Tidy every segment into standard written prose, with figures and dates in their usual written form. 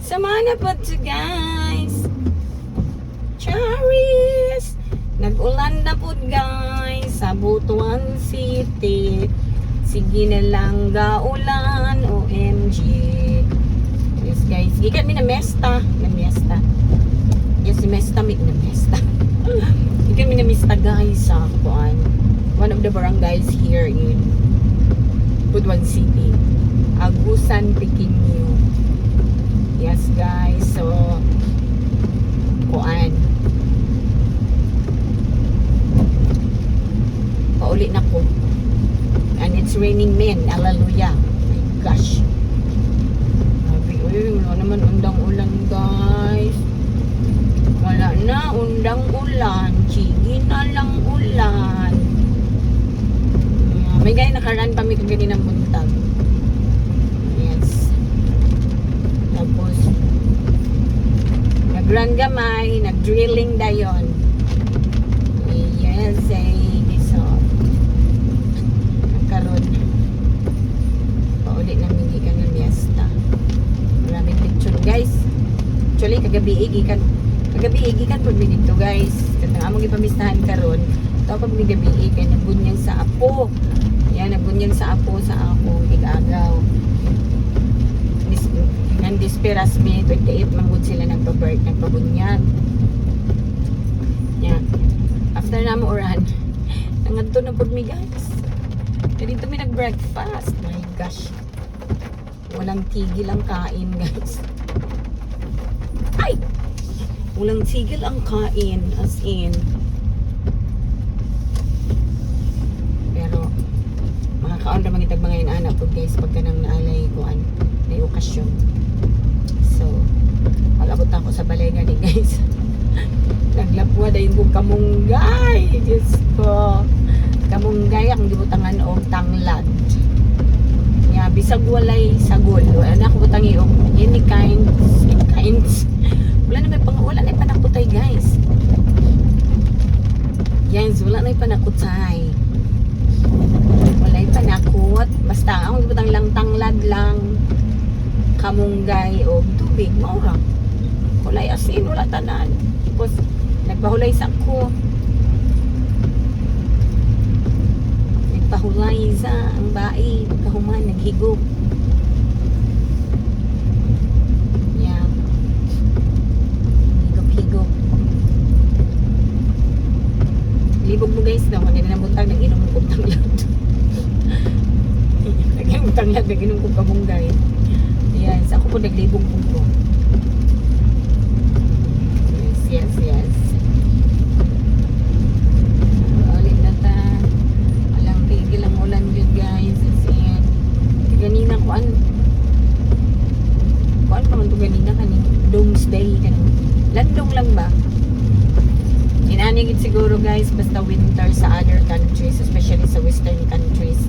Samahan na po to guys. Charis! Nag-ulan na po guys sa Butuan City. Sige na lang gaulan, OMG. Yes guys, gikan mi na mesta. Yes, mesta mi na mesta. Gikan mi na mesta guys sa kuan. One of the barangays here in Butuan City. Agusan, Pequeño. Yes guys, so kuan. Pauli na ko. And it's raining men. Hallelujah. My gosh. Sabi, wala naman undang ulan guys. Wala na undang ulan. Chigi na lang ulan. May gaya nakaraan pa may kagani ng buntag. Yes. Tapos nag-run gamay, nag-drilling dayon. Yes, so karon pauli na migi ka ng miesta. Maraming picture guys. Actually kagabi igikan pud mi dito guys. Katong among ipamistahan karon. Taw pag mi gabi kay nagbunyag sa apo. Yan nagbunyag sa apo sa akong igagaw. Desperas mi 28 manggod sila nagpabunyag. Yan. After na mo oran, nangadto na pud mi guys. Dito mi nag-breakfast. My gosh. Walang tigil ang kain, guys. Ay! Walang tigil ang kain. As in. Pero, mga kaon na magitag mga inaanak po, guys, pagka nang naalay kuan, may okasyon. So, mag-abot na ako sa balay gani, guys. Naglapwa dahil kong kamunggay. Diyos ko. Kamunggay ang gibutangan og tanglad. Ya bisag walay sagol. Wala na ako butangi og any kinds. Wala na may panakutay guys. Yes, wala na may panakutay. Walay panakot. Basta ang gibutang lang tanglad lang. Kamunggay og tubig maura. Walay asin wala tanan. Tapos nagpahulay sa ko. Pahulay sa ang bae pagkahuman naghigop. Yeah. Higop. Libog mo guys no, kanina na butang nag-inom ko tanglad. Nag-inom tanglad, nag-inom ko kamunggay. Ayan, sa ako po naglibog ko. Yes. Kuan pa man to ganina kaning doomsday kanang landong lang ba? Inanigit siguro guys basta winter sa other countries, especially sa western countries.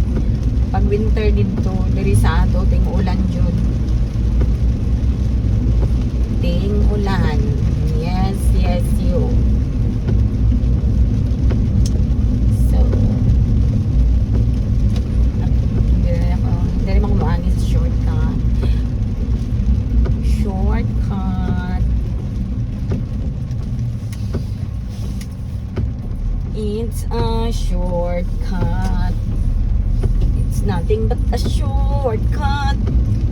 Pag winter dito diri sa ato ting ulan jud. Ting ulan. Yes you. It's a shortcut. It's nothing but a shortcut.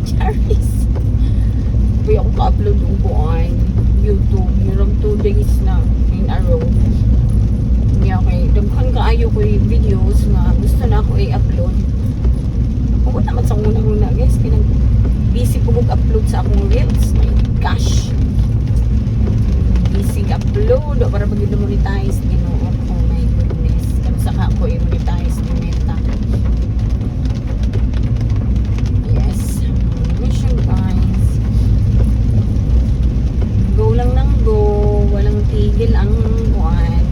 Charis. Kaya ako ka-upload yung buwan YouTube. Yung 2 days na in a row. Kaya daghan kaayo ko yung videos nga gusto na ako i-upload. Huwag naman sa una guys. Busy ko mag-upload sa akong reels. My gosh. Busy upload. Para mag-monetize. Ginoo ko. Saka ako i-monetize ng Meta. Yes. Mission guys. Go lang ng go. Walang tigil ang buwan.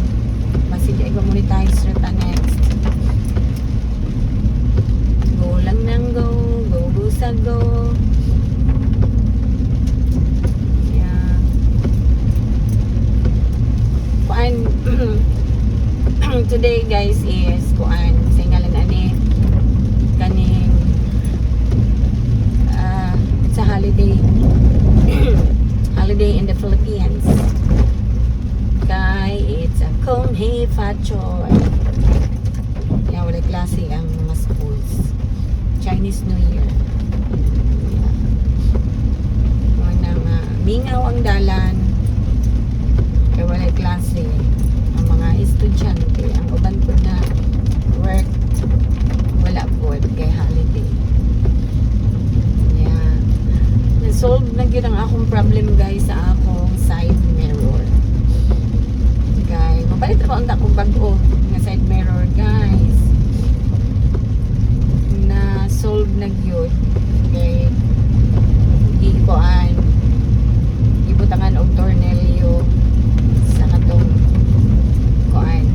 Masili ay monetize na ta next. Go lang ng go. Go sa go. Yeah. Kuan today guys is kuan sa ngalan ani kaning in the Philippines. Kay it's a Konghei Fachoy. Yeah, wala klase ang mga schools. Chinese New Year. Yeah. Nang mingaw ang dalan. Kaya wala klase ang mga estudyante. Ang uban po na work wala po kay holiday. Yeah. Na-solve na yun ang akong problem guys sa akong side mirror. Kaya mapalit ako ang akong bago nga side mirror guys. Na-solve na yun. Kaya ikuan ibutangan og tornilyo sa katong kuan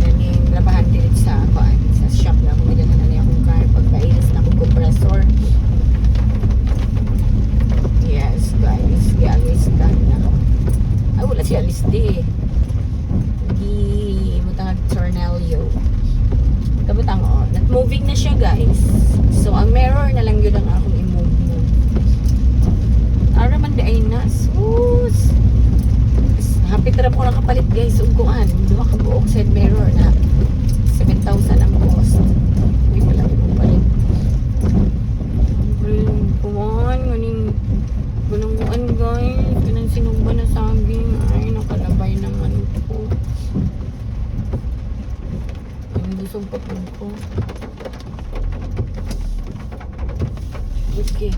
kaning labahan dili sa kuan sa shop lang kung ganyan na akong car pagpailis na akong compressor. Yes guys, alis done na ay wala siya alis di ibutang tornilyo kabutang not moving na siya guys, so ang mirror na lang yun ang akong i-move. Ara man di ay na sus happy trap ko nakapalit guys ug kuan duha ka buok side mirror na 7,000 ang cost. Hindi pala ko palit kuan nganing gununguan guys kanang sinugba na saging ay nakalabay naman ko ang busog pa ko. Okay.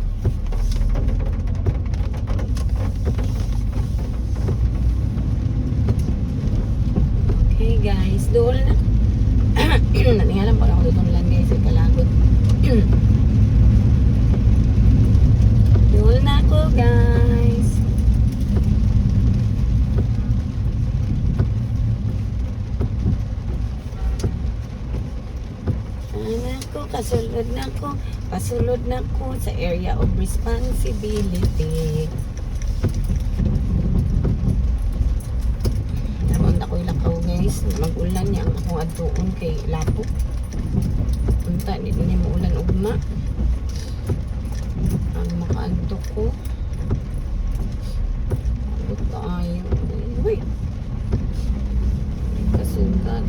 Okay guys, doon na. Natingalan pa ako dito lang guys, ay kalagot. Doon na ako guys. Kasulod na ko sa area of responsibility. Naman ako ilakaw guys, mag-ulan niya ang akong adtuon kay Lapo. Punta, hindi mo ulan ugma. Ang makaadto ko. Abot tayo. Wait. Kasugat.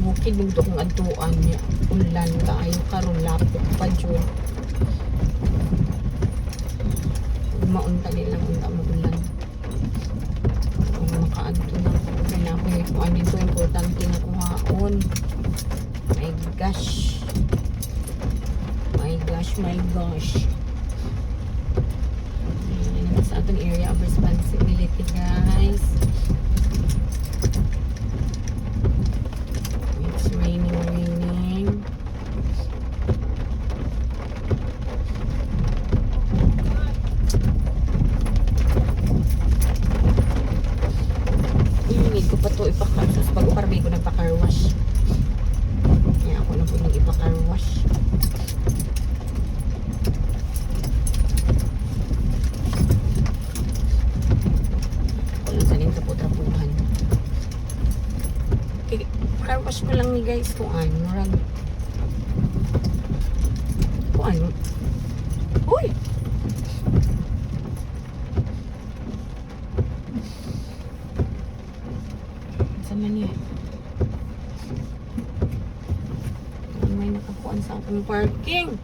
Mukid nung kong adtuan niya ulan kayo karon lapok pa dyan maunta nilang unta mo ulan kung makaadto na kaya ako yung kuhan dito importante na kuhaon. My gosh sa atong area of responsibility guys. It's raining. Need ko pa to ipakar sa pag-uparbi ko nagpa-car wash. Kaya ako na po nag-ipa-car wash. Car wash ko lang ni guys kuan uy sama niya may nakakuan sa akong parking.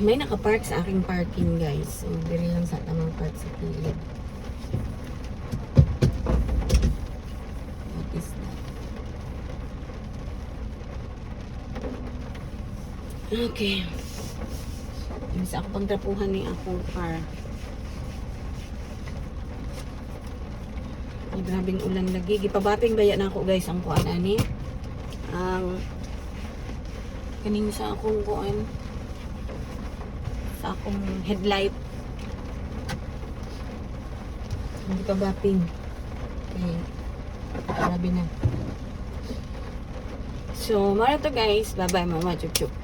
May nakapark sa aking parking guys. So, diri lang sa tamang park sa kilid. What is that? Okay. Sa ako pagtrapuhan ni akong car. Ay, grabing ulan lagi. Gipabating baya na ako guys ang kuan ani. Ang kaning sa akong kuan. sa akong headlight. Hindi pa bapping. Okay. Grabe na. So, mara to guys. Bye-bye, mama. Chup-chup.